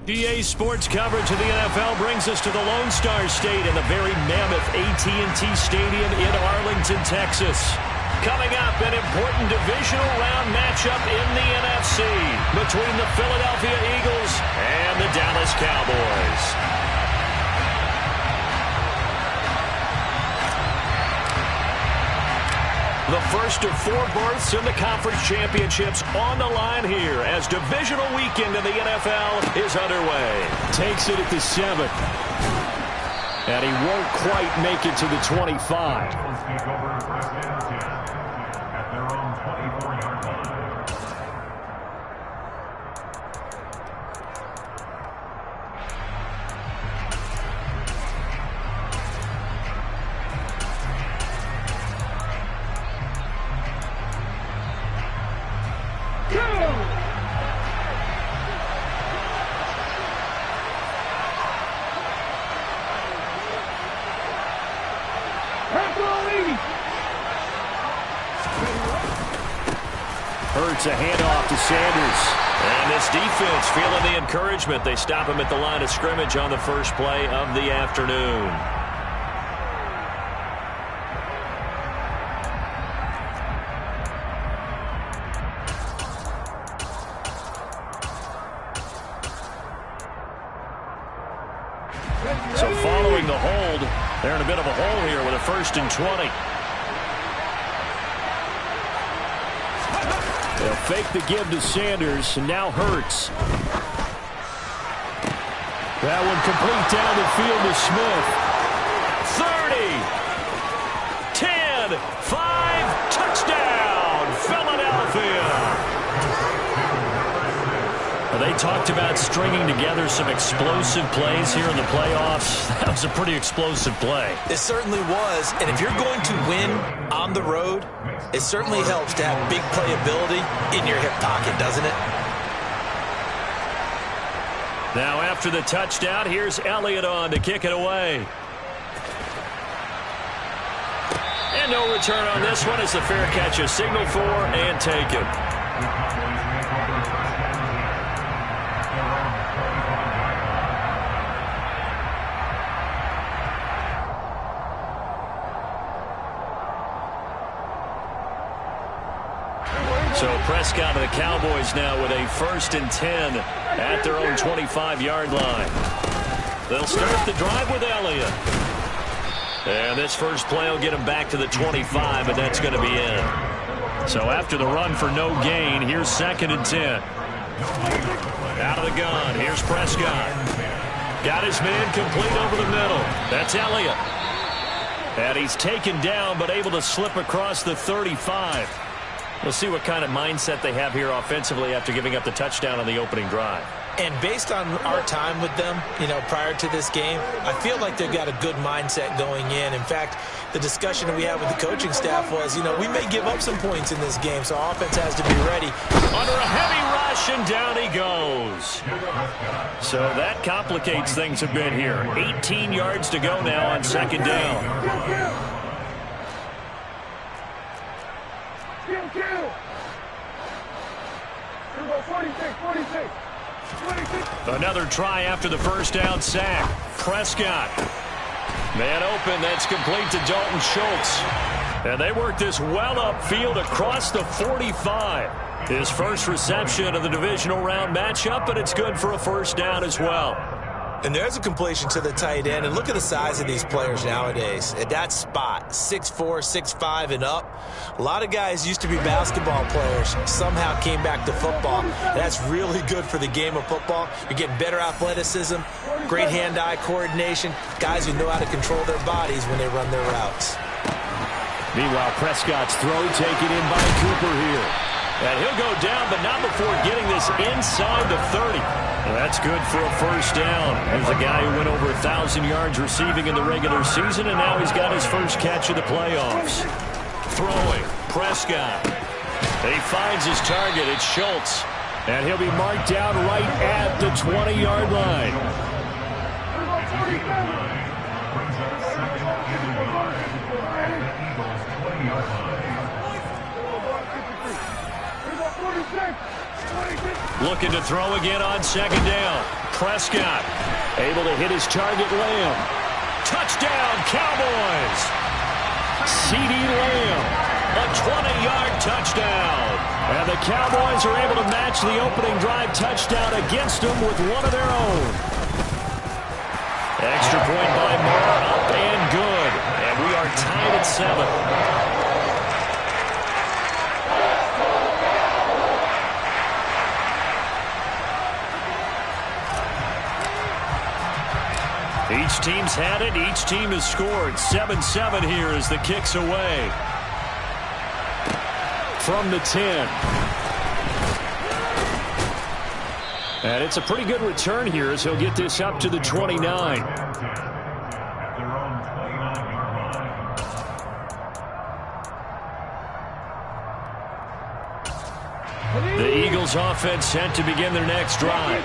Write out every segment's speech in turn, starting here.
EA Sports coverage of the NFL brings us to the Lone Star State in the very mammoth AT&T Stadium in Arlington, Texas. Coming up, an important divisional round matchup in the NFC between the Philadelphia Eagles and the Dallas Cowboys. The first of 4 berths in the conference championships on the line here as divisional weekend in the NFL is underway. Takes it at the 7th. And he won't quite make it to the 25. Hurts a handoff to Sanders. And this defense feeling the encouragement. They stop him at the line of scrimmage on the first play of the afternoon. So following the hold, they're in a bit of a hole here with a 1st and 20. They'll fake the give to Sanders, and now Hurts. That one complete down the field to Smith. 30, 10, 5, touchdown, Philadelphia. Well, they talked about stringing together some explosive plays here in the playoffs. That was a pretty explosive play. It certainly was, and if you're going to win on the road, it certainly helps to have big playability in your hip pocket, doesn't it? Now after the touchdown, here's Elliott on to kick it away. And no return on this one as the fair catch is signaled for and taken. So Prescott and the Cowboys now with a 1st and 10 at their own 25-yard line. They'll start the drive with Elliott. And this first play will get him back to the 25, and that's going to be in. So after the run for no gain, here's 2nd and 10. Out of the gun, here's Prescott. Got his man complete over the middle. That's Elliott. And he's taken down, but able to slip across the 35. We'll see what kind of mindset they have here offensively after giving up the touchdown on the opening drive. And based on our time with them, prior to this game, I feel like they've got a good mindset going in. In fact, the discussion that we had with the coaching staff was, we may give up some points in this game, so our offense has to be ready. Under a heavy rush, and down he goes. So that complicates things a bit here. 18 yards to go now on 2nd down. Another try after the first down sack. Prescott. Man open, that's complete to Dalton Schultz. And they work this well upfield across the 45. His first reception of the divisional round matchup, but it's good for a 1st down as well. And there's a completion to the tight end. And look at the size of these players nowadays. At that spot, 6'4", 6'5", and up. A lot of guys used to be basketball players, somehow came back to football. That's really good for the game of football. You're getting better athleticism, great hand-eye coordination, guys who know how to control their bodies when they run their routes. Meanwhile, Prescott's throw taken in by Cooper here. And he'll go down, but not before getting this inside the 30. That's good for a 1st down. Here's a guy who went over 1,000 yards receiving in the regular season, and now he's got his first catch of the playoffs. Throwing, Prescott. And he finds his target. It's Schultz. And he'll be marked down right at the 20-yard line. Looking to throw again on second down. Prescott able to hit his target, Lamb. Touchdown, Cowboys! C.D. Lamb, a 20-yard touchdown. And the Cowboys are able to match the opening drive touchdown against them with one of their own. Extra point by Moore, up and good. And we are tied at 7. Each team's had it. Each team has scored. 7-7 here as the kick's away. From the 10. And it's a pretty good return here as he'll get this up to the 29. The Eagles offense set to begin their next drive.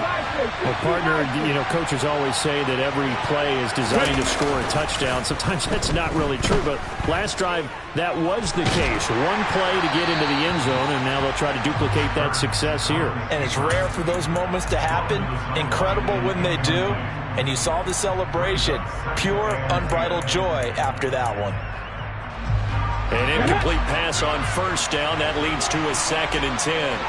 Well, partner, coaches always say that every play is designed to score a touchdown. Sometimes that's not really true, but last drive, that was the case. One play to get into the end zone, and now they'll try to duplicate that success here. And it's rare for those moments to happen. Incredible when they do. And you saw the celebration. Pure, unbridled joy after that one. An incomplete pass on first down. That leads to a 2nd and 10.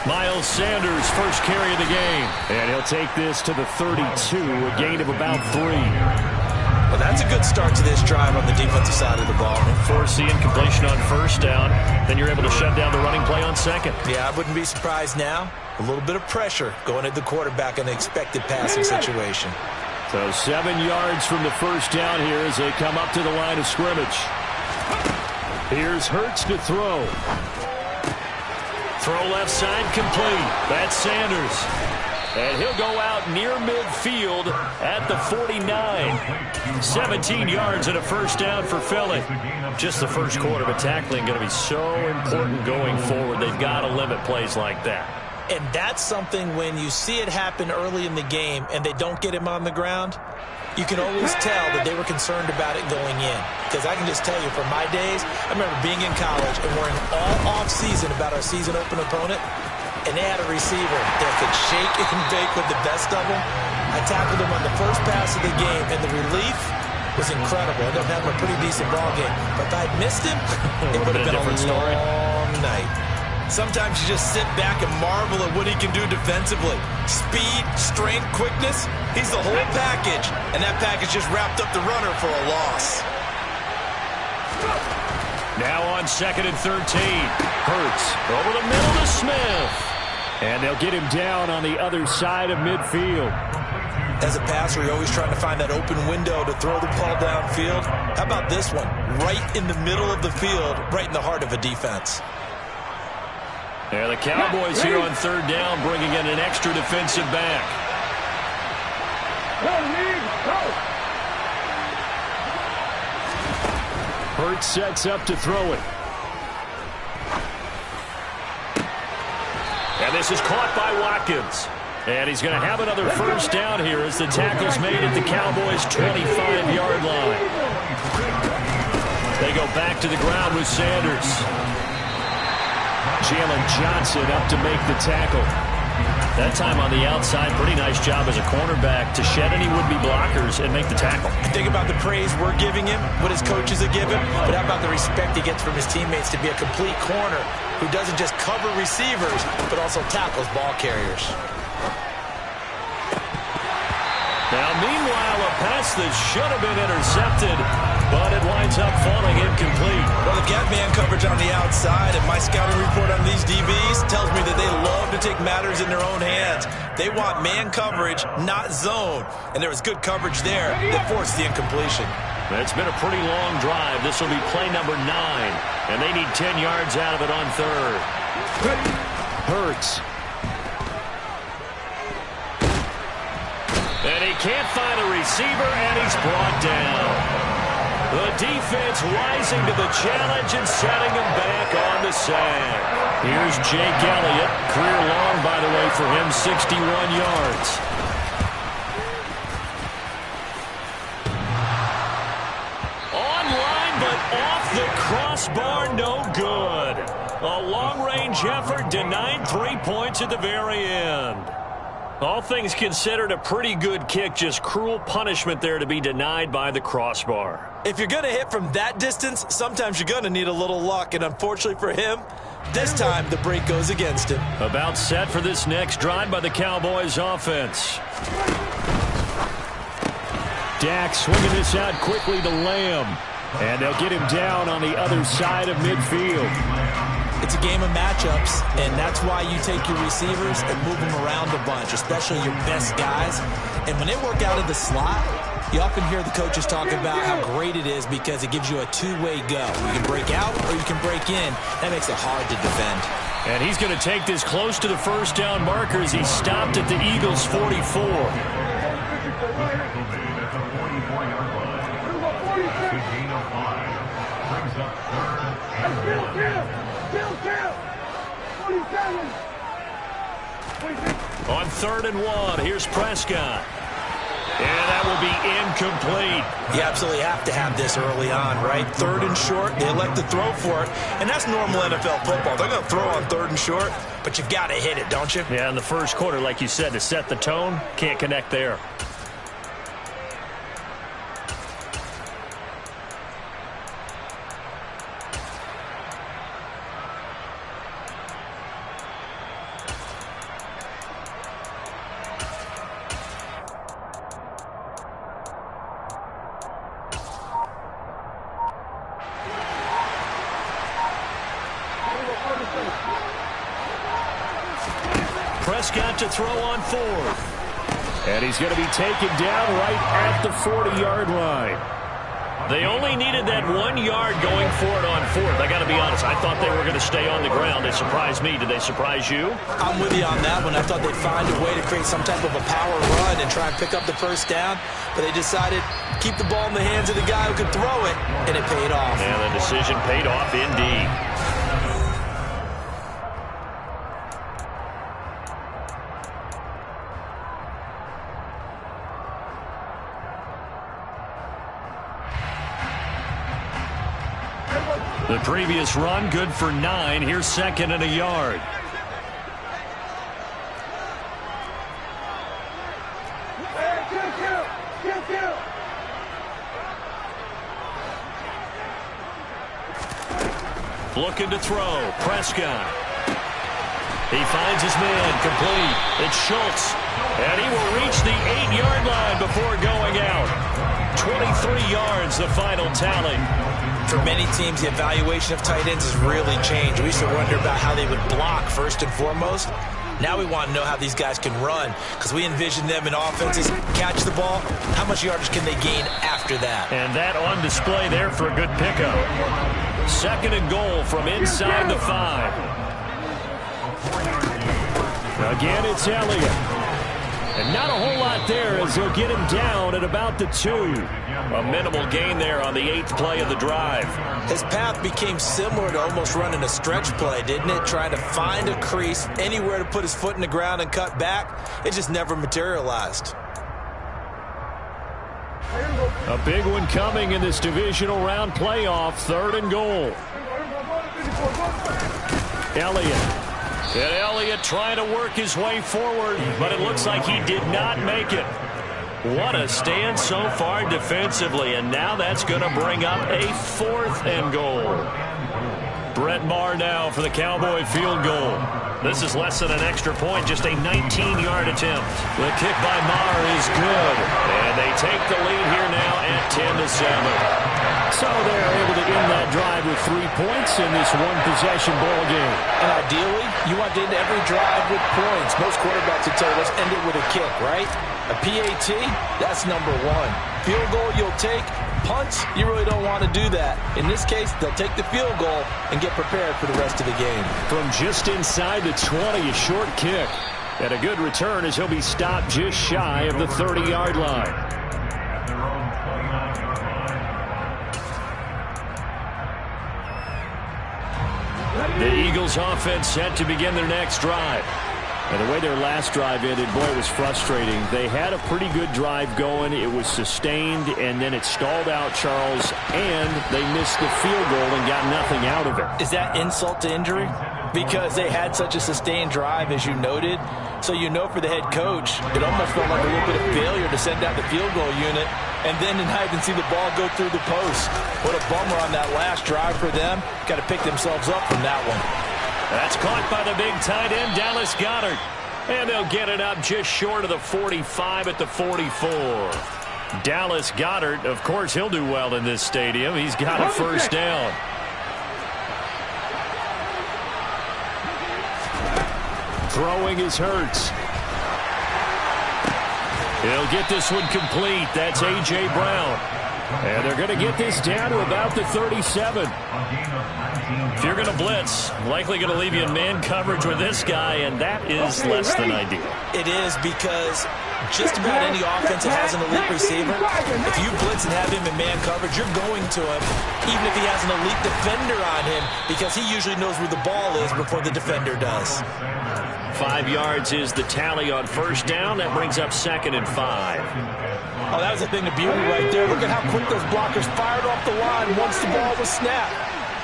Miles Sanders, first carry of the game. And he'll take this to the 32, a gain of about 3. Well, that's a good start to this drive on the defensive side of the ball. Force the incompletion on first down. Then you're able to shut down the running play on second. Yeah, I wouldn't be surprised now. A little bit of pressure going at the quarterback in an expected passing situation. So 7 yards from the first down here as they come up to the line of scrimmage. Here's Hurts to throw. Throw left side complete. That's Sanders. And he'll go out near midfield at the 49. 17 yards and a first down for Philly. Just the first quarter, but tackling going to be so important going forward. They've got to limit plays like that. And that's something when you see it happen early in the game and they don't get him on the ground, you can always tell that they were concerned about it going in. Because I can just tell you, from my days, I remember being in college and worrying all off-season about our season-open opponent, and they had a receiver that could shake and bake with the best of them. I tackled him on the first pass of the game, and the relief was incredible. I ended up having a pretty decent ball game. But if I had missed him, it would have been a long night. Sometimes you just sit back and marvel at what he can do defensively. Speed, strength, quickness, he's the whole package. And that package just wrapped up the runner for a loss. Now on 2nd and 13. Hurts over the middle to Smith. And they'll get him down on the other side of midfield. As a passer, you're always trying to find that open window to throw the ball downfield. How about this one? Right in the middle of the field, right in the heart of a defense. Yeah, the Cowboys here on third down, bringing in an extra defensive back. Hurts sets up to throw it. And this is caught by Watkins. And he's going to have another first down here as the tackle's made at the Cowboys' 25-yard line. They go back to the ground with Sanders. Jalen Johnson up to make the tackle. That time on the outside, pretty nice job as a cornerback to shed any would-be blockers and make the tackle. Think about the praise we're giving him, what his coaches are giving, but how about the respect he gets from his teammates to be a complete corner who doesn't just cover receivers, but also tackles ball carriers. Now, meanwhile, a pass that should have been intercepted, but it winds up falling incomplete. Well, they've got man coverage on the outside, and my scouting report on these DBs tells me that they love to take matters in their own hands. They want man coverage, not zone, and there was good coverage there that forced the incompletion. It's been a pretty long drive. This will be play number 9, and they need 10 yards out of it on third. Hurts. And he can't find a receiver, and he's brought down. The defense rising to the challenge and setting him back on the sack. Here's Jake Elliott. Career long, by the way, for him, 61 yards. On line, but off the crossbar, no good. A long-range effort denied 3 points at the very end. All things considered, a pretty good kick. Just cruel punishment there to be denied by the crossbar. If you're going to hit from that distance, sometimes you're going to need a little luck. And unfortunately for him, this time the break goes against him. About set for this next drive by the Cowboys offense. Dak swinging this out quickly to Lamb. And they'll get him down on the other side of midfield. It's a game of matchups, and that's why you take your receivers and move them around a bunch, especially your best guys. And when they work out of the slot, you often hear the coaches talk about how great it is because it gives you a two-way go. You can break out or you can break in. That makes it hard to defend. And he's going to take this close to the first down marker as he stopped at the Eagles' 44. On 3rd and 1, here's Prescott. And that will be incomplete. You absolutely have to have this early on, right? 3rd and short, they elect to throw for it. And that's normal NFL football. They're going to throw on 3rd and short, but you got to hit it, don't you? Yeah, in the first quarter, like you said, to set the tone, can't connect there. Prescott to throw on 4th. And he's going to be taken down right at the 40-yard line. They only needed that 1 yard going for it on 4th. I got to be honest, I thought they were going to stay on the ground. It surprised me. Did they surprise you? I'm with you on that one. I thought they'd find a way to create some type of a power run and try and pick up the first down, but they decided to keep the ball in the hands of the guy who could throw it, and it paid off. And the decision paid off indeed. The previous run, good for 9. Here's 2nd and a yard. Looking to throw. Prescott. He finds his man. Complete. It's Schultz. And he will reach the 8-yard line before going out. 23 yards, the final tally. For many teams, the evaluation of tight ends has really changed. We used to wonder about how they would block first and foremost. Now we want to know how these guys can run because we envision them in offenses catch the ball. How much yardage can they gain after that? And that on display there for a good pickup. 2nd and goal from inside the 5. Again, it's Elliott. And not a whole lot there as he'll get him down at about the 2. A minimal gain there on the 8th play of the drive. His path became similar to almost running a stretch play, didn't it? Trying to find a crease, anywhere to put his foot in the ground and cut back. It just never materialized. A big one coming in this divisional round playoff. 3rd and goal. Elliott. And Elliott trying to work his way forward, but it looks like he did not make it. What a stand so far defensively, and now that's going to bring up a 4th and goal. Brett Maher now for the Cowboy field goal. This is less than an extra point, just a 19-yard attempt. The kick by Maher is good, and they take the lead here now at 10-7. So they're able to end that drive with 3 points in this one-possession ball game. And ideally, you want to end every drive with points. Most quarterbacks would tell us end it with a kick, right? A PAT, that's number 1. Field goal you'll take. Punts, you really don't want to do that. In this case, they'll take the field goal and get prepared for the rest of the game. From just inside the 20, a short kick. And a good return as he'll be stopped just shy of the 30-yard line. The Eagles offense set to begin their next drive. And the way their last drive ended, boy, it was frustrating. They had a pretty good drive going. It was sustained, and then it stalled out, Charles, and they missed the field goal and got nothing out of it. Is that insult to injury? Because they had such a sustained drive, as you noted. So you know for the head coach, it almost felt like a little bit of failure to send out the field goal unit and then to not even see the ball go through the post. What a bummer on that last drive for them. Got to pick themselves up from that one. That's caught by the big tight end, Dallas Goedert. And they'll get it up just short of the 45 at the 44. Dallas Goedert, of course, he'll do well in this stadium. He's got a first down. Throwing is Hurts. He'll get this one complete. That's A.J. Brown. And they're going to get this down to about the 37. If you're going to blitz, likely going to leave you in man coverage with this guy, and that is less than ideal. It is, because just about any offense that has an elite receiver, if you blitz and have him in man coverage, you're going to him, even if he has an elite defender on him, because he usually knows where the ball is before the defender does. 5 yards is the tally on first down. That brings up 2nd and 5. Oh, that was a thing of beauty right there. Look at how quick those blockers fired off the line once the ball was snapped.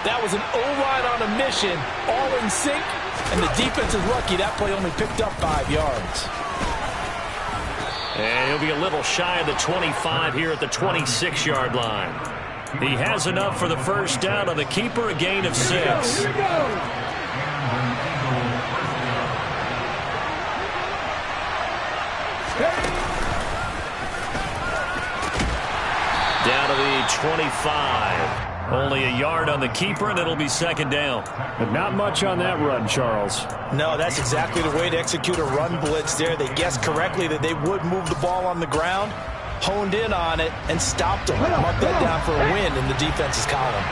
That was an O-line on a mission, all in sync, and the defense is lucky that play only picked up 5 yards. And he'll be a little shy of the 25 here at the 26-yard line. He has enough for the first down on the keeper, a gain of 6. Down to the 25. Only a yard on the keeper, and it'll be 2nd down. But not much on that run, Charles. No, that's exactly the way to execute a run blitz there. They guessed correctly that they would move the ball on the ground, honed in on it, and stopped them. Mark that down for a win in the defense's column.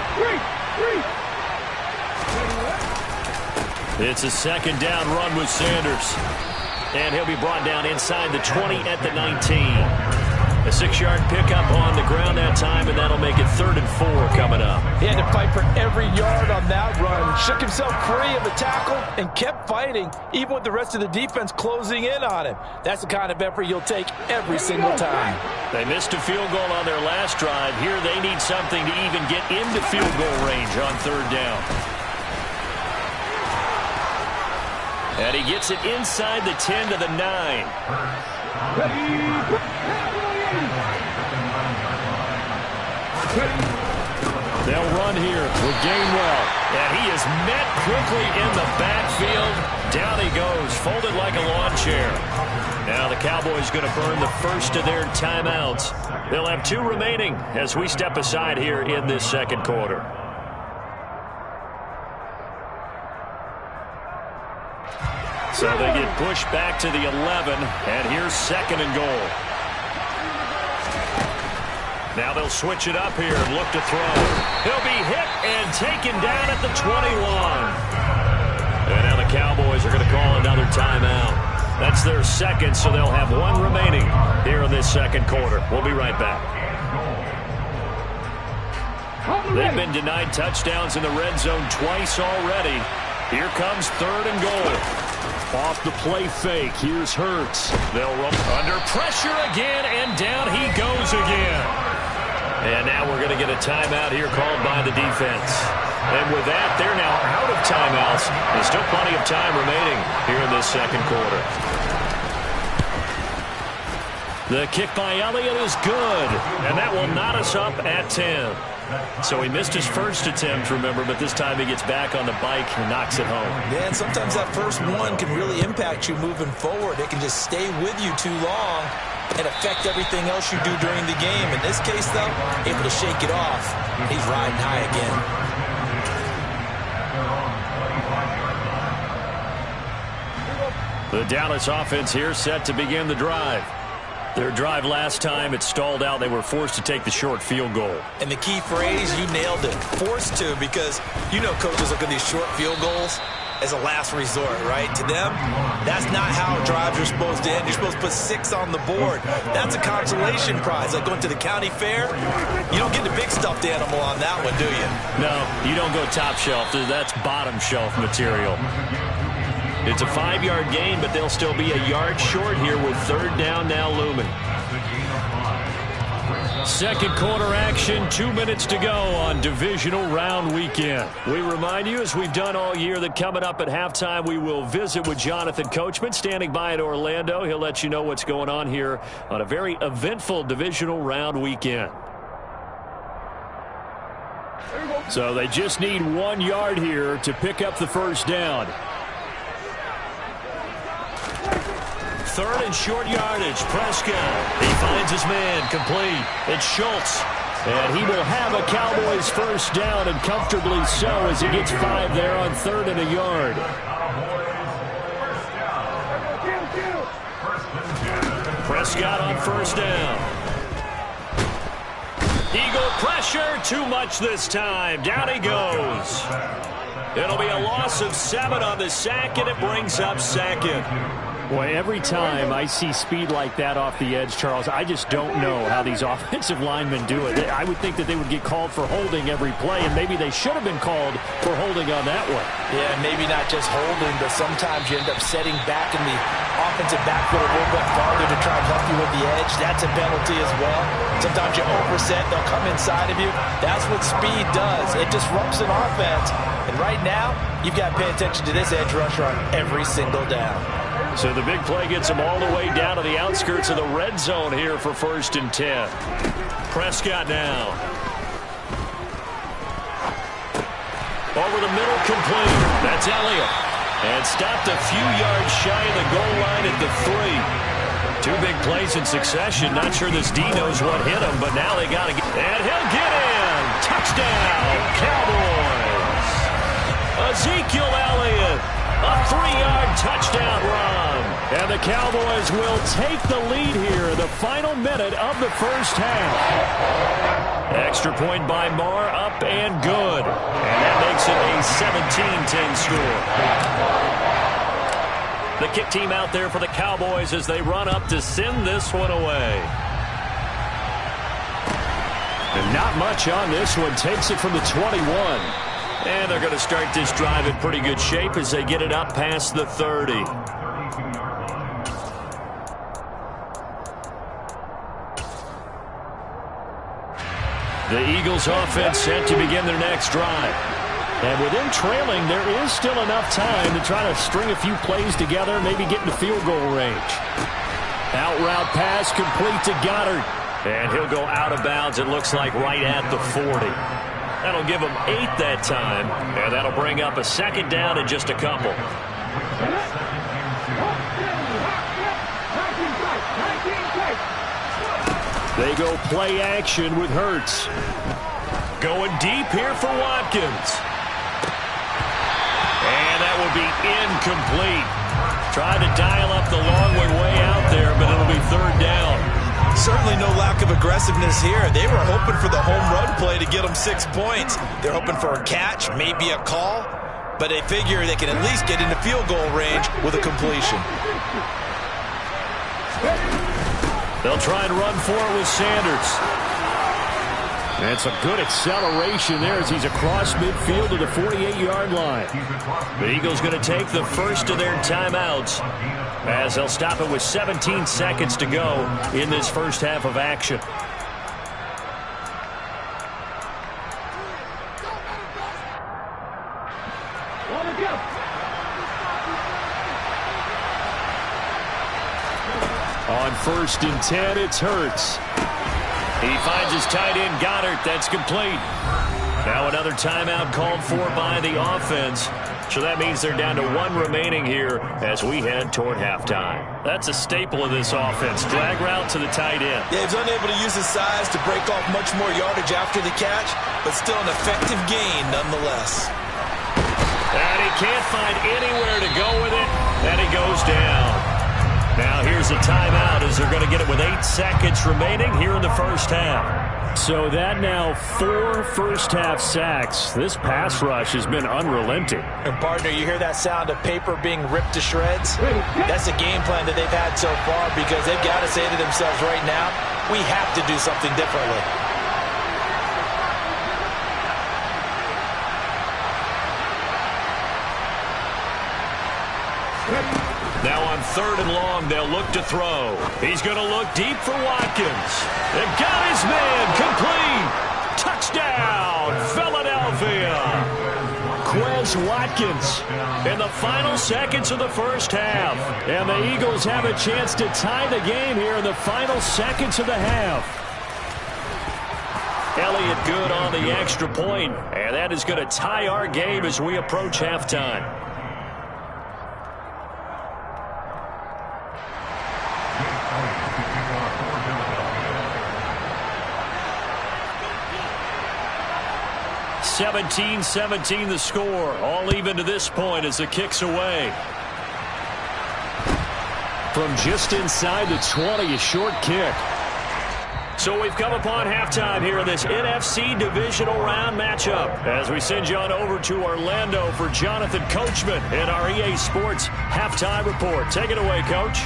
It's a 2nd down run with Sanders. And he'll be brought down inside the 20 at the 19. A 6-yard pickup on the ground that time, and that'll make it 3rd and 4 coming up. He had to fight for every yard on that run. Shook himself free of the tackle and kept fighting, even with the rest of the defense closing in on him. That's the kind of effort you'll take every single time. They missed a field goal on their last drive. Here they need something to even get into field goal range on 3rd down. And he gets it inside the 10 to the 9. They'll run here with Gainwell. And he is met quickly in the backfield. Down he goes, folded like a lawn chair. Now the Cowboys going to burn the first of their timeouts. They'll have 2 remaining as we step aside here in this 2nd quarter. So they get pushed back to the 11, and here's 2nd and goal. Now they'll switch it up here and look to throw. He'll be hit and taken down at the 21. And now the Cowboys are going to call another timeout. That's their 2nd, so they'll have 1 remaining here in this 2nd quarter. We'll be right back. They've been denied touchdowns in the red zone twice already. Here comes 3rd and goal. Off the play fake, here's Hurts. They'll roll under pressure again, and down he goes again. And now we're going to get a timeout here called by the defense. And with that, they're now out of timeouts. There's still plenty of time remaining here in this 2nd quarter. The kick by Elliott is good, and that will knot us up at 10. So he missed his first attempt, remember, but this time he gets back on the bike and knocks it home. Yeah, and sometimes that first one can really impact you moving forward. It can just stay with you too long and affect everything else you do during the game. In this case, though, able to shake it off. He's riding high again. The Dallas offense here set to begin the drive. Their drive last time, it stalled out. They were forced to take the short field goal. And the key phrase, you nailed it, forced to, because you know coaches look at these short field goals as a last resort, right? To them, that's not how drives are supposed to end. You're supposed to put 6 on the board. That's a consolation prize, like going to the county fair. You don't get the big stuffed animal on that one, do you? No, you don't go top shelf. That's bottom shelf material. It's a 5-yard gain, but they'll still be a yard short here with third down now looming. Second quarter action, 2 minutes to go on divisional round weekend. We remind you, as we've done all year, that coming up at halftime, we will visit with Jonathan Coachman, standing by in Orlando. He'll let you know what's going on here on a very eventful divisional round weekend. So they just need 1 yard here to pick up the first down. Third and short yardage. Prescott. He finds his man. Complete. It's Schultz. And he will have a Cowboys first down, and comfortably so, as he gets 5 there on 3rd and a yard. Prescott on first down. Eagle pressure. Too much this time. Down he goes. It'll be a loss of 7 on the sack, and it brings up 2nd. Boy, every time I see speed like that off the edge, Charles, I just don't know how these offensive linemen do it. I would think that they would get called for holding every play, and maybe they should have been called for holding on that one. Yeah, maybe not just holding, but sometimes you end up setting back in the offensive backfield a little bit farther to try and help you with the edge. That's a penalty as well. Sometimes you overset, they'll come inside of you. That's what speed does. It disrupts an offense. And right now, you've got to pay attention to this edge rusher on every single down. So the big play gets him all the way down to the outskirts of the red zone here for 1st and 10. Prescott now. Over the middle, complete. That's Elliott. And stopped a few yards shy of the goal line at the 3. 2 big plays in succession. Not sure this D knows what hit him, but now they got to get... And he'll get in. Touchdown, Cowboys. Ezekiel Elliott. A 3-yard touchdown run. And the Cowboys will take the lead here in the final minute of the first half. Extra point by Marr, up and good. And that makes it a 17-10 score. The kick team out there for the Cowboys as they run up to send this one away. And not much on this one. Takes it from the 21. And they're going to start this drive in pretty good shape as they get it up past the 30. The Eagles offense set to begin their next drive. And with them trailing, there is still enough time to try to string a few plays together, maybe get into field goal range. Out route pass complete to Goddard. And he'll go out of bounds, it looks like, right at the 40. That'll give them 8 that time, and that'll bring up a 2nd down in just a couple. They go play action with Hurts. Going deep here for Watkins. And that will be incomplete. Tried to dial up the long way out there, but it'll be 3rd down. Certainly no lack of aggressiveness here. They were hoping for the home run play to get them 6 points. They're hoping for a catch, maybe a call, but they figure they can at least get into field goal range with a completion. They'll try and run for it with Sanders. And some good acceleration there as he's across midfield to the 48-yard line. The Eagles going to take the first of their timeouts as they'll stop it with 17 seconds to go in this first half of action. On 1st and 10, it's Hurts. He finds his tight end, Goddard. That's complete. Now another timeout called for by the offense. So that means they're down to 1 remaining here as we head toward halftime. That's a staple of this offense. Drag route to the tight end. Yeah, he's unable to use his size to break off much more yardage after the catch, but still an effective gain nonetheless. And he can't find anywhere to go with it, and he goes down. Now here's a timeout as they're going to get it with 8 seconds remaining here in the first half. So that now 4 first-half sacks. This pass rush has been unrelenting. And, partner, you hear that sound of paper being ripped to shreds? That's a game plan that they've had so far because they've got to say to themselves right now, we have to do something differently. Now on 3rd and long, they'll look to throw. He's going to look deep for Watkins. They got his man complete. Touchdown, Philadelphia. Quez Watkins in the final seconds of the first half. And the Eagles have a chance to tie the game here in the final seconds of the half. Elliott good on the extra point, and that is going to tie our game as we approach halftime. (17-17) the score. All even to this point as the kick's away. From just inside the 20, a short kick. So we've come upon halftime here in this NFC divisional round matchup as we send you on over to Orlando for Jonathan Coachman in our EA Sports halftime report. Take it away, Coach.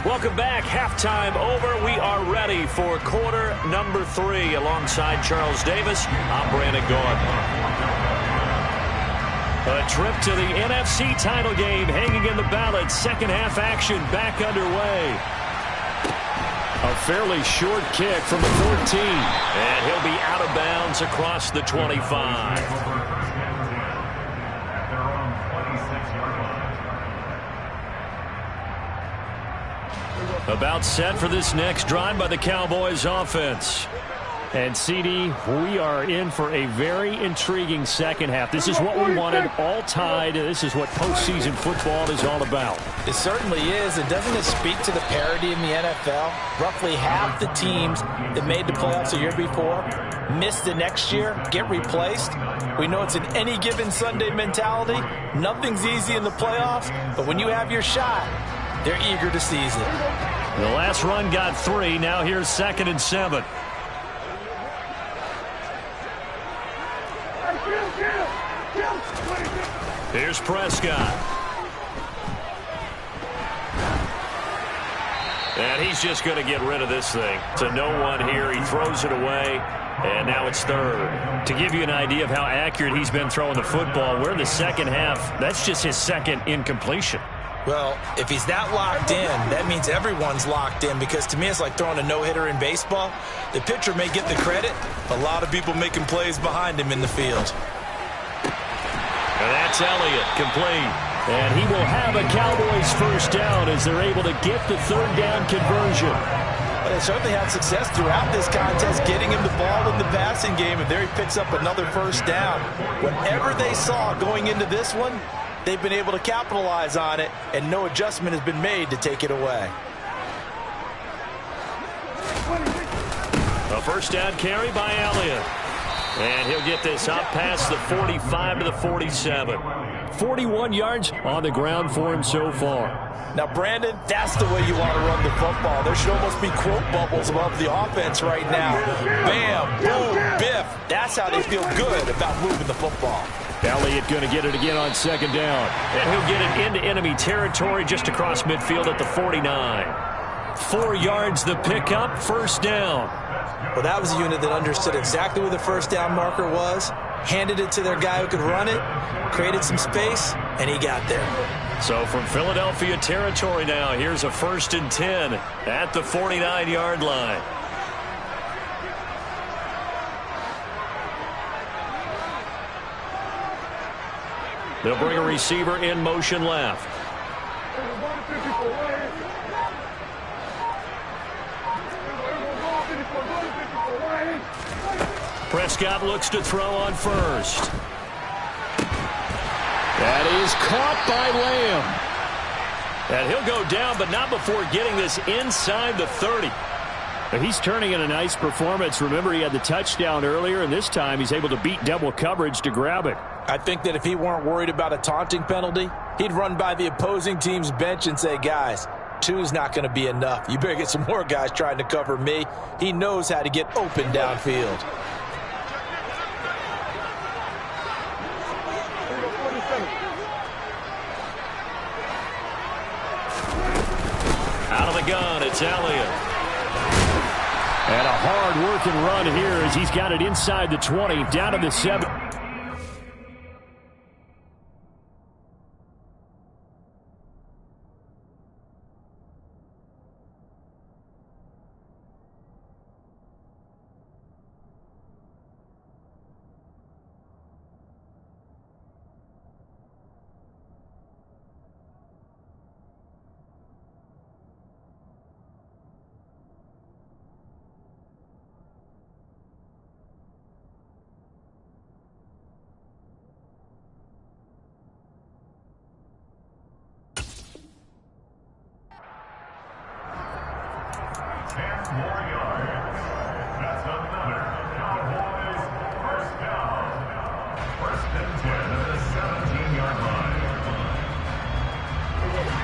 Welcome back. Halftime over. We are ready for quarter number 3 alongside Charles Davis. I'm Brandon Gaudin. A trip to the NFC title game hanging in the balance. Second half action back underway. A fairly short kick from the 14. And he'll be out of bounds across the 25. About set for this next drive by the Cowboys offense. And, CD, we are in for a very intriguing second half. This is what we wanted, all tied. This is what postseason football is all about. It certainly is. And doesn't it speak to the parity in the NFL? Roughly half the teams that made the playoffs a year before miss the next year, get replaced. We know it's an any given Sunday mentality. Nothing's easy in the playoffs, but when you have your shot, they're eager to seize it. The last run got 3. Now here's 2nd and 7. Here's Prescott. And he's just going to get rid of this thing. To no one here. He throws it away. And now it's 3rd. To give you an idea of how accurate he's been throwing the football, we're in the second half. That's just his 2nd incompletion. Well, if he's that locked in, that means everyone's locked in, because to me it's like throwing a no-hitter in baseball. The pitcher may get the credit. A lot of people making plays behind him in the field. And that's Elliott, complete. And he will have a Cowboys first down as they're able to get the 3rd down conversion. Well, they certainly had success throughout this contest getting him the ball in the passing game, and there he picks up another first down. Whatever they saw going into this one, they've been able to capitalize on it, and no adjustment has been made to take it away. A first down carry by Elliott. And he'll get this up past the 45 to the 47. 41 yards on the ground for him so far. Now, Brandon, that's the way you want to run the football. There should almost be quote bubbles above the offense right now. Bam, boom, biff. That's how they feel good about moving the football. Elliott going to get it again on 2nd down. And he'll get it into enemy territory just across midfield at the 49. 4 yards the pickup, first down. Well, that was a unit that understood exactly where the first down marker was, handed it to their guy who could run it, created some space, and he got there. So from Philadelphia territory now, here's a 1st and 10 at the 49-yard line. They'll bring a receiver in motion left. Prescott looks to throw on 1st. That is caught by Lamb. And he'll go down, but not before getting this inside the 30. He's turning in a nice performance. Remember, he had the touchdown earlier, and this time he's able to beat double coverage to grab it. I think that if he weren't worried about a taunting penalty, he'd run by the opposing team's bench and say, guys, 2's not going to be enough. You better get some more guys trying to cover me. He knows how to get open downfield. Out of the gun, it's Elliott. And a hard-working run here as he's got it inside the 20, down to the 7.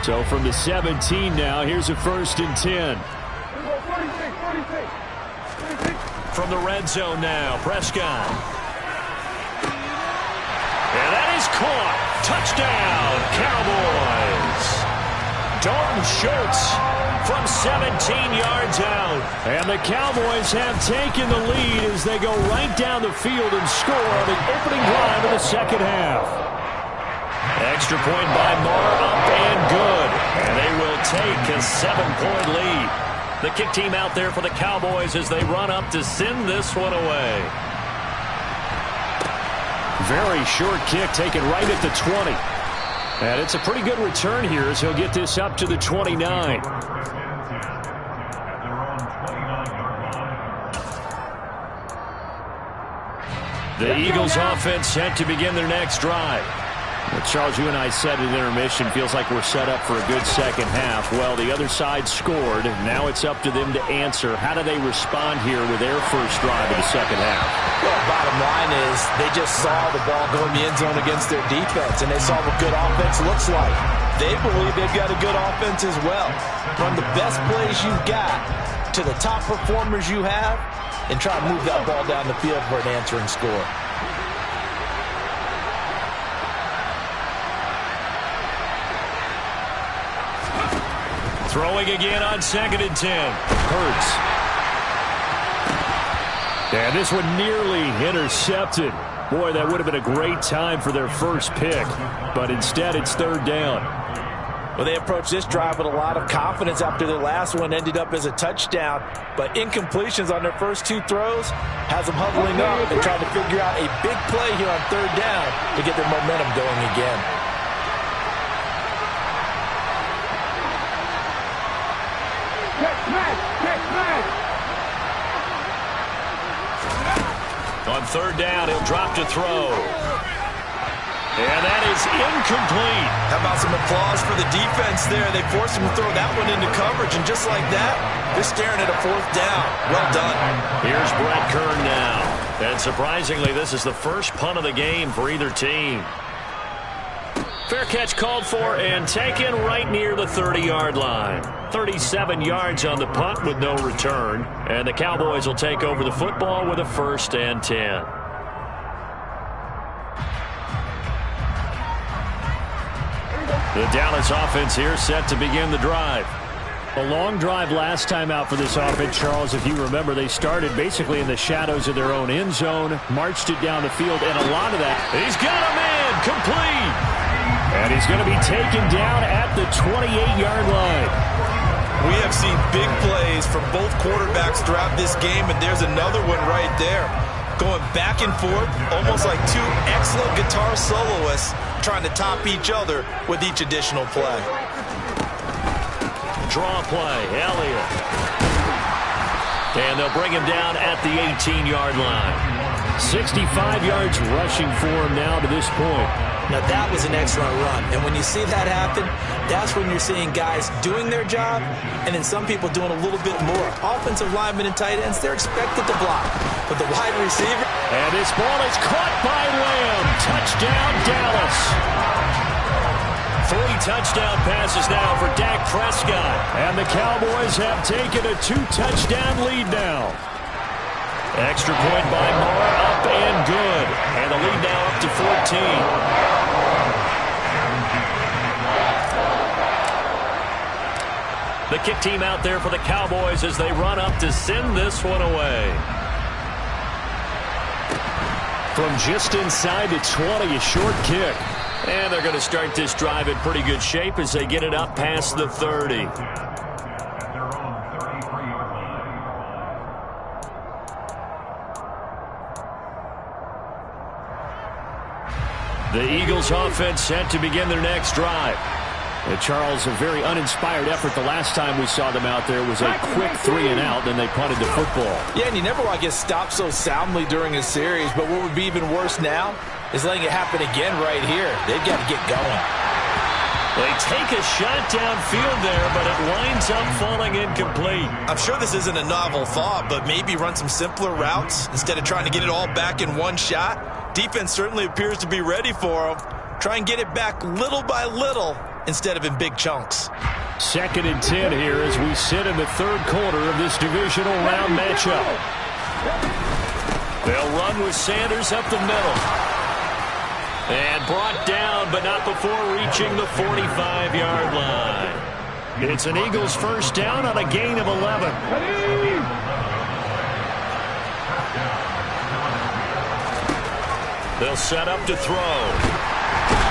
So from the 17 now, here's a 1st and 10. From the red zone now, Prescott. And that is caught. Touchdown, Cowboys. Dalton Schultz from 17 yards out. And the Cowboys have taken the lead as they go right down the field and score on the opening drive of the second half. Extra point by Marr, up and good. And they will take a 7-point lead. The kick team out there for the Cowboys as they run up to send this one away. Very short kick taken right at the 20. And it's a pretty good return here as he'll get this up to the 29. The Eagles offense set to begin their next drive. Well, Charles, you and I said at intermission, feels like we're set up for a good second half. Well, the other side scored. Now it's up to them to answer. How do they respond here with their first drive of the second half? Well, bottom line is they just saw the ball go in the end zone against their defense, and they saw what good offense looks like. They believe they've got a good offense as well. From the best plays you've got to the top performers you have, and try to move that ball down the field for an answering score. Throwing again on 2nd and 10. Hurts. And this one nearly intercepted. Boy, that would have been a great time for their first pick. But instead, it's 3rd down. Well, they approached this drive with a lot of confidence after their last one ended up as a touchdown. But incompletions on their first 2 throws has them huddling up and trying to figure out a big play here on 3rd down to get their momentum going again. On 3rd down, he'll drop to throw. And that is incomplete. How about some applause for the defense there? They forced him to throw that one into coverage, and just like that, they're staring at a 4th down. Well done. Here's Brett Kern now. And surprisingly, this is the first punt of the game for either team. Fair catch called for and taken right near the 30-yard line. 37 yards on the punt with no return. And the Cowboys will take over the football with a 1st and 10. The Dallas offense here set to begin the drive. A long drive last time out for this offense, Charles. If you remember, they started basically in the shadows of their own end zone, marched it down the field, and a lot of that. He's got a man, complete. And he's going to be taken down at the 28-yard line. We have seen big plays from both quarterbacks throughout this game, and there's another one right there. Going back and forth, almost like 2 excellent guitar soloists trying to top each other with each additional play. Draw play, Elliott. And they'll bring him down at the 18-yard line. 65 yards rushing for him now to this point. Now that was an excellent run, and when you see that happen, that's when you're seeing guys doing their job, and then some people doing a little bit more. Offensive linemen and tight ends, they're expected to block, but the wide receiver. And this ball is caught by Lamb. Touchdown, Dallas. 3 touchdown passes now for Dak Prescott. And the Cowboys have taken a 2-touchdown lead now. Extra point by Marr, up and good. And the lead now up to 14. The kick team out there for the Cowboys as they run up to send this one away. From just inside the 20, a short kick. And they're going to start this drive in pretty good shape as they get it up past the 30. The Eagles offense set to begin their next drive. And Charles, a very uninspired effort the last time we saw them out there. It was a quick 3 and out, then they punted the football. Yeah, and you never want to get stopped so soundly during a series, but what would be even worse now is letting it happen again right here. They've got to get going. They take a shot downfield there, but it winds up falling incomplete. I'm sure this isn't a novel thought, but maybe run some simpler routes instead of trying to get it all back in one shot. Defense certainly appears to be ready for them. Try and get it back little by little instead of in big chunks. 2nd and 10 here as we sit in the 3rd quarter of this divisional round matchup. They'll run with Sanders up the middle. And brought down, but not before reaching the 45-yard line. It's an Eagles first down on a gain of 11. They'll set up to throw.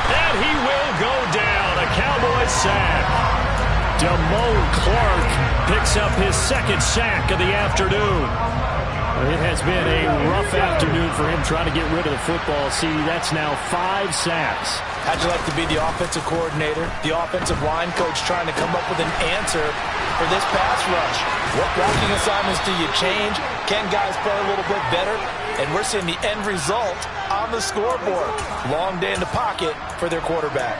And he will go down. A Cowboys sack. Damone Clark picks up his 2nd sack of the afternoon. It has been a rough afternoon for him trying to get rid of the football. See, that's now 5 sacks. How'd you like to be the offensive coordinator, the offensive line coach trying to come up with an answer for this pass rush? What blocking assignments do you change? Can guys play a little bit better? And we're seeing the end result on the scoreboard. Long day in the pocket for their quarterback.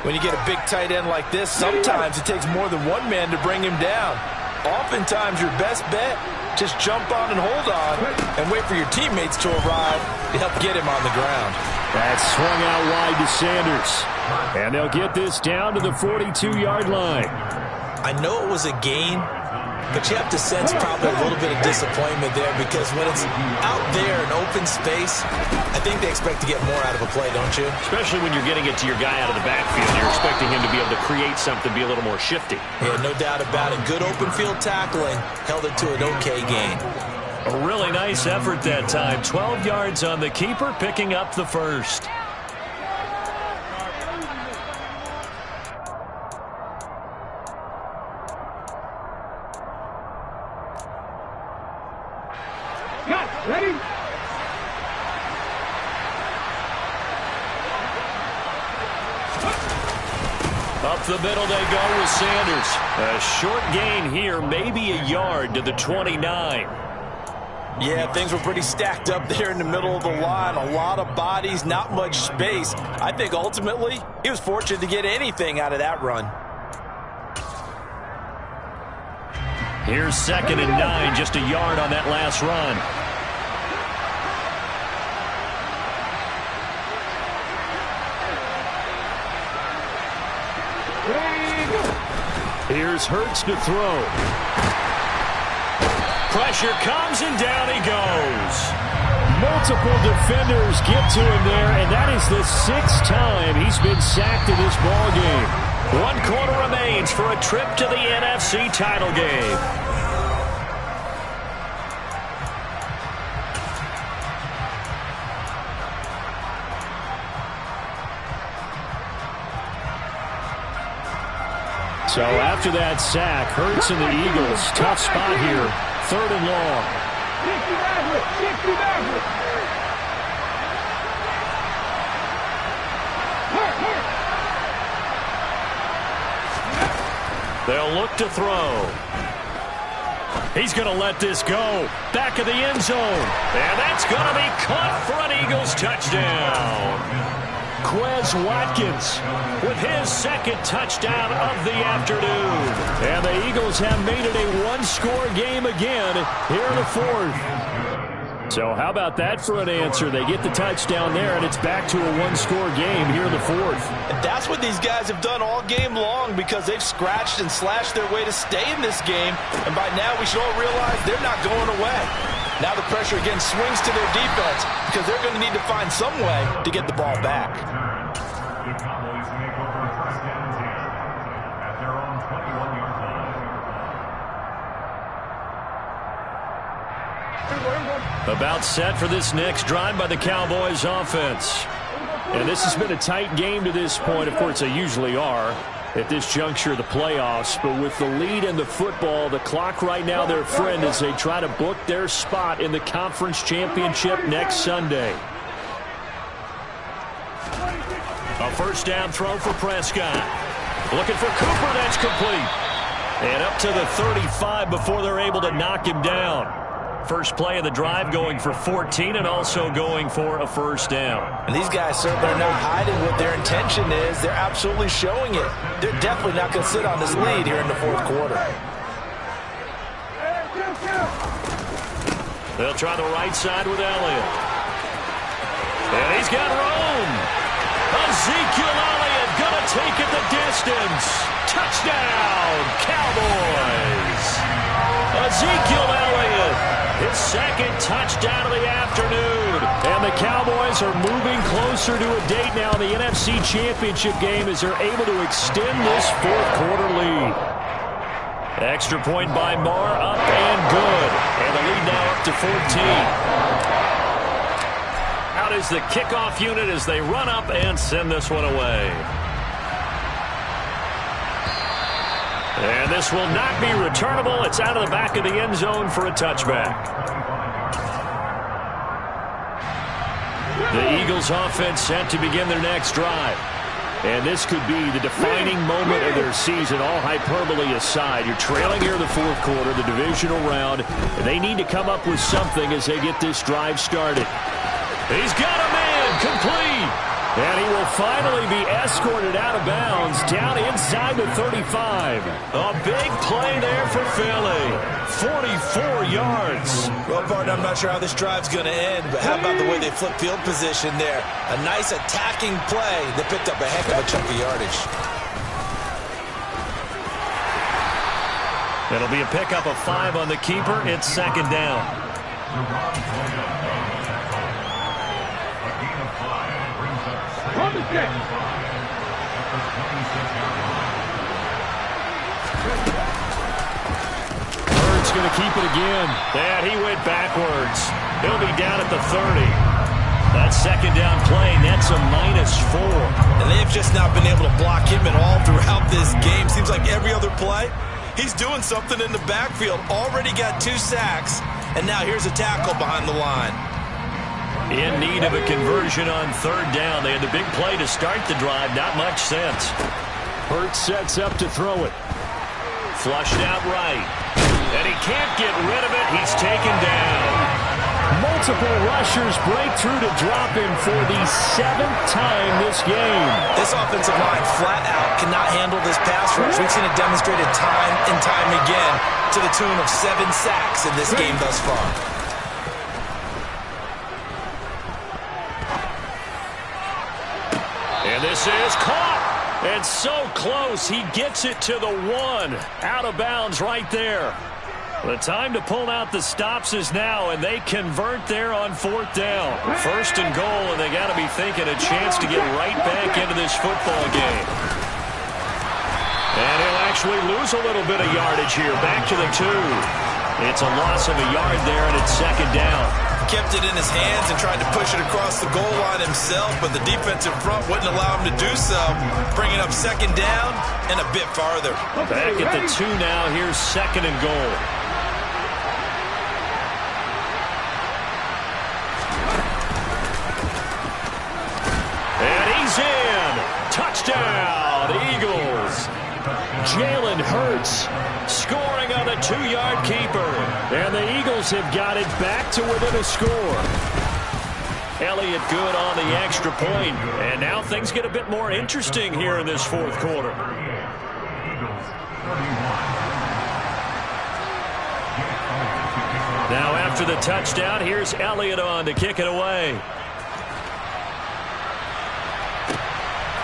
When you get a big tight end like this, sometimes it takes more than one man to bring him down. Oftentimes, your best bet, just jump on and hold on and wait for your teammates to arrive to help get him on the ground. That's swung out wide to Sanders. And they'll get this down to the 42-yard line. I know it was a gain, but you have to sense probably a little bit of disappointment there because when it's out there in open space, I think they expect to get more out of a play, don't you? Especially when you're getting it to your guy out of the backfield. You're expecting him to be able to create something, be a little more shifty. Yeah, no doubt about it. Good open field tackling held it to an okay gain. A really nice effort that time. 12 yards on the keeper, picking up the first. Ready? Up the middle they go with Sanders. A short gain here, maybe a yard to the 29. Yeah, things were pretty stacked up there in the middle of the line. A lot of bodies, not much space. I think ultimately he was fortunate to get anything out of that run. Here's 2nd and 9, just a yard on that last run. Here's Hurts to throw. Pressure comes and down he goes. Multiple defenders get to him there, and that is the 6th time he's been sacked in this ball game. 1 quarter remains for a trip to the NFC title game. So after that sack, Hurts and the Eagles, tough spot here, 3rd and long. They'll look to throw. He's going to let this go. Back of the end zone. And that's going to be caught for an Eagles touchdown. Quez Watkins with his 2nd touchdown of the afternoon. And the Eagles have made it a 1-score game again here in the 4th. So how about that for an answer? They get the touchdown there, and it's back to a 1-score game here in the 4th. And that's what these guys have done all game long because they've scratched and slashed their way to stay in this game. And by now we should all realize they're not going away. Now the pressure again swings to their defense because they're going to need to find some way to get the ball back. About set for this next drive by the Cowboys offense. And this has been a tight game to this point. Of course, they usually are at this juncture of the playoffs. But with the lead in the football, the clock right now their friend as they try to book their spot in the conference championship next Sunday. A first down throw for Prescott. Looking for Cooper. That's complete. And up to the 35 before they're able to knock him down. First play of the drive going for 14 and also going for a first down. And these guys certainly are not hiding what their intention is. They're absolutely showing it. They're definitely not going to sit on this lead here in the fourth quarter. They'll try the right side with Elliott. And he's got room. Ezekiel Elliott going to take it the distance. Touchdown, Cowboys. Ezekiel Elliott. His second touchdown of the afternoon. And the Cowboys are moving closer to a date now in the NFC Championship game as they're able to extend this fourth quarter lead. Extra point by Marr, up and good. And the lead now up to 14. Out is the kickoff unit as they run up and send this one away. And this will not be returnable. It's out of the back of the end zone for a touchback. The Eagles offense set to begin their next drive. And this could be the defining moment of their season, all hyperbole aside. You're trailing here in the fourth quarter, the divisional round, and they need to come up with something as they get this drive started. He's got a man, complete. And he will finally be escorted out of bounds down inside the 35. A big play there for Philly. 44 yards. Well, partner, I'm not sure how this drive's going to end, but how about the way they flip field position there? A nice attacking play that picked up a heck of a chunk of yardage. It'll be a pickup of 5 on the keeper. It's second down. Bird's going to keep it again. And he went backwards. He'll be down at the 30. That second down play nets a -4. And they've just not been able to block him at all throughout this game. Seems like every other play, he's doing something in the backfield. Already got 2 sacks, and now here's a tackle behind the line. In need of a conversion on third down. They had the big play to start the drive. Not much sense. Hurts sets up to throw it. Flushed out right. And he can't get rid of it. He's taken down. Multiple rushers break through to drop him for the 7th time this game. This offensive line flat out cannot handle this pass rush. We've seen it demonstrated time and time again to the tune of 7 sacks in this game thus far. And this is caught. And so close. He gets it to the 1. Out of bounds right there. The time to pull out the stops is now, and they convert there on 4th down. First and goal, and they got to be thinking a chance to get right back into this football game. And he'll actually lose a little bit of yardage here. Back to the 2. It's a loss of a yard there, and it's second down. Kept it in his hands and tried to push it across the goal line himself, but the defensive front wouldn't allow him to do so, bringing up second down and a bit farther. Back at the 2 now. Here's second and goal. And he's in. Touchdown, Eagles. Jalen Hurts scoring on the 2-yard keeper. And the Eagles have got it back to within a score. Elliott good on the extra point. And now things get a bit more interesting here in this fourth quarter. Now after the touchdown, here's Elliott on to kick it away.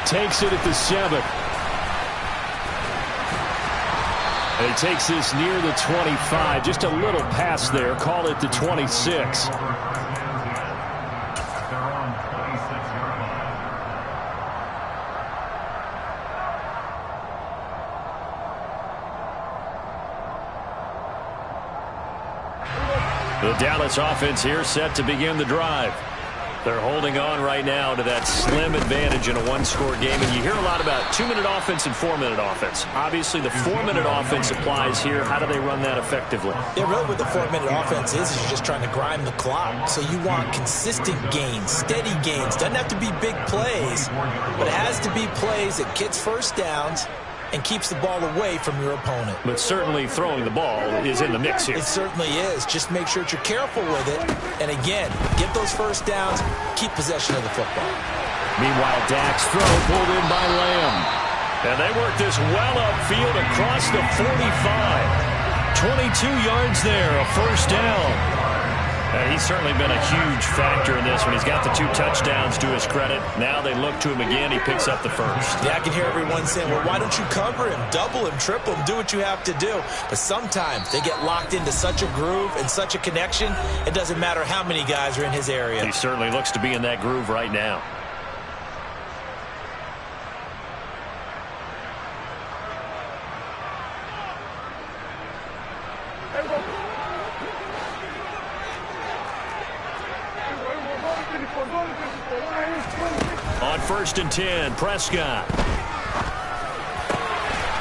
Takes it at the 7. He takes this near the 25. Just a little pass there. Call it the 26. The Dallas offense here set to begin the drive. They're holding on right now to that slim advantage in a one-score game. And you hear a lot about 2-minute offense and 4-minute offense. Obviously, the 4-minute offense applies here. How do they run that effectively? Yeah, really what the 4-minute offense is you're just trying to grind the clock. So you want consistent gains, steady gains. Doesn't have to be big plays, but it has to be plays that gets first downs and keeps the ball away from your opponent. But certainly throwing the ball is in the mix here. It certainly is. Just make sure that you're careful with it. And again, get those first downs, keep possession of the football. Meanwhile, Dak's throw pulled in by Lamb. And they work this well upfield across the 45. 22 yards there, a first down. And he's certainly been a huge factor in this one. He's got the 2 touchdowns to his credit. Now they look to him again. He picks up the first. Yeah, I can hear everyone saying, well, why don't you cover him, double him, triple him, do what you have to do. But sometimes they get locked into such a groove and such a connection, it doesn't matter how many guys are in his area. He certainly looks to be in that groove right now. On 1st and 10, Prescott.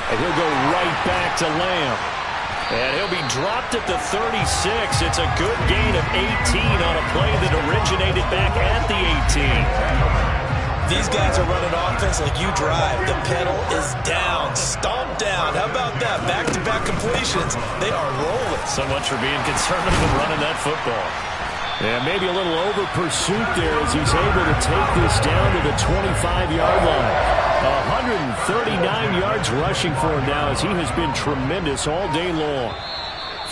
And he'll go right back to Lamb. And he'll be dropped at the 36. It's a good gain of 18 on a play that originated back at the 18. These guys are running offense like you drive. The pedal is down, stomp down. How about that? Back-to-back completions. They are rolling. So much for being conservative and running that football. And maybe a little over pursuit there as he's able to take this down to the 25-yard line. 139 yards rushing for him now as he has been tremendous all day long.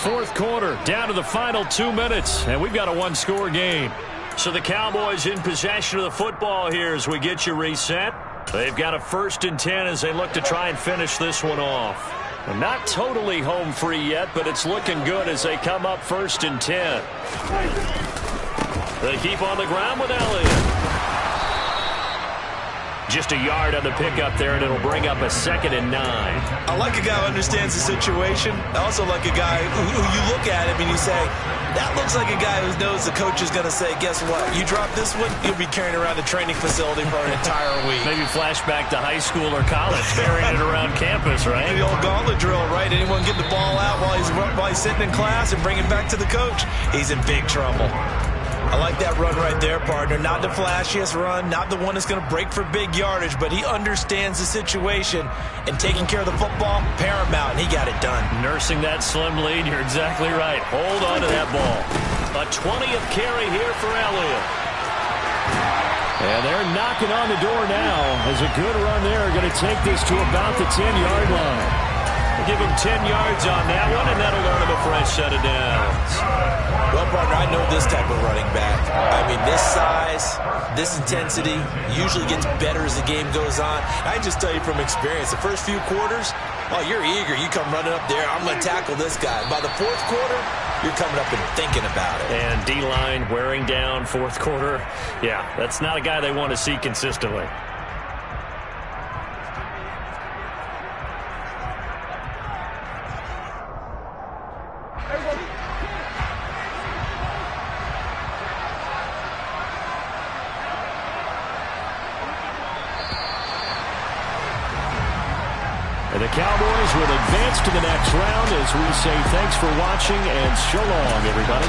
4th quarter, down to the final 2 minutes, and we've got a one-score game. So the Cowboys in possession of the football here as we get you reset. They've got a 1st and 10 as they look to try and finish this one off. Not totally home free yet, but it's looking good as they come up 1st and 10. They keep on the ground with Elliott. Just a yard on the pickup there, and it'll bring up a 2nd and 9. I like a guy who understands the situation. I also like a guy who you look at him and you say, that looks like a guy who knows the coach is going to say, guess what? You drop this one, you'll be carrying around the training facility for an entire week. Maybe flashback to high school or college, carrying it around campus, right? The old gauntlet drill, right? Anyone get the ball out while he's sitting in class and bring it back to the coach? He's in big trouble. I like that run right there, partner. Not the flashiest run, not the one that's going to break for big yardage, but he understands the situation, and taking care of the football, paramount, and he got it done. Nursing that slim lead, you're exactly right. Hold on to that ball. A 20th carry here for Elliott. And they're knocking on the door now as a good run there. Going to take this to about the 10-yard line. Give him 10 yards on that one, and that'll earn him a fresh set of downs. Well, partner, I know this type of running back. I mean, this size, this intensity usually gets better as the game goes on. I can just tell you from experience, the first few quarters, oh, you're eager. You come running up there, I'm going to tackle this guy. By the 4th quarter, you're coming up and thinking about it. And D-line wearing down 4th quarter. Yeah, that's not a guy they want to see consistently. And the Cowboys will advance to the next round as we say thanks for watching and so long, everybody.